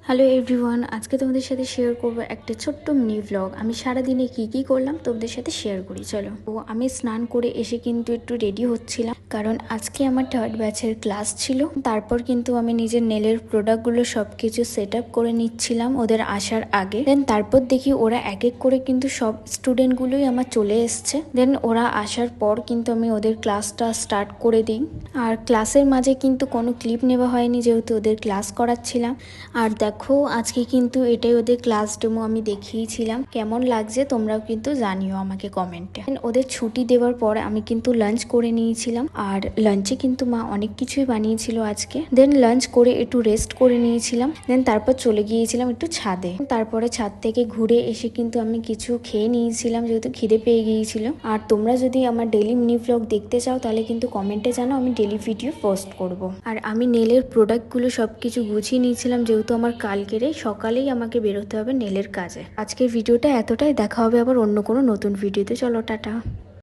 Hello everyone, আজকে তোমাদের সাথে শেয়ার করবো একটা ছোট্ট মিনি ভ্লগ। আমি সারাদিনে কি করলাম তোমাদের সাথে শেয়ার করি। চলো, তো আমি স্নান করে এসে কিন্তু একটু রেডি হচ্ছিলাম, কারণ আজকে আমার থার্ড ব্যাচের ক্লাস ছিল। তারপর কিন্তু আমি নিজের নেলের প্রোডাক্টগুলো সবকিছু সেট আপ করে নিচ্ছিলাম ওদের আসার আগে। দেন তারপর দেখি ওরা এক এক করে কিন্তু সব স্টুডেন্টগুলোই আমার চলে এসছে। দেন ওরা আসার পর কিন্তু আমি ওদের ক্লাসটা স্টার্ট করে দিই। আর ক্লাসের মাঝে কিন্তু কোনো ক্লিপ নেওয়া হয়নি, যেহেতু ওদের ক্লাস করাচ্ছিলাম। আর দেখো, আজকে কিন্তু এটাই ওদের ক্লাস ডেমো আমি দেখিয়েছিলাম। কেমন লাগছে তোমরাও কিন্তু জানিও আমাকে কমেন্টে। ওদের ছুটি দেওয়ার পর আমি কিন্তু লাঞ্চ করে নিয়েছিলাম, আর লাঞ্চে কিন্তু মা অনেক কিছুই বানিয়েছিল আজকে। দেন লাঞ্চ করে একটু রেস্ট করে নিয়েছিলাম। দেন তারপর চলে গিয়েছিলাম একটু ছাদে। তারপরে ছাদ থেকে ঘুরে এসে কিন্তু আমি কিছু খেয়ে নিয়েছিলাম, যেহেতু খিদে পেয়ে গিয়েছিল। আর তোমরা যদি আমার ডেইলি মিনি ভ্লগ দেখতে চাও তাহলে কিন্তু কমেন্টে জানাও, আমি ডেইলি ভিডিও পোস্ট করব। আর আমি নেলের প্রোডাক্টগুলো সবকিছু গুছিয়ে নিয়েছিলাম, যেহেতু আমার কালকের সকালেই আমাকে বেরোতে হবে নেলের কাজে। আজকের ভিডিওটা এতটাই, দেখা হবে আবার অন্য কোনো নতুন ভিডিওতে। চলো, টাটা।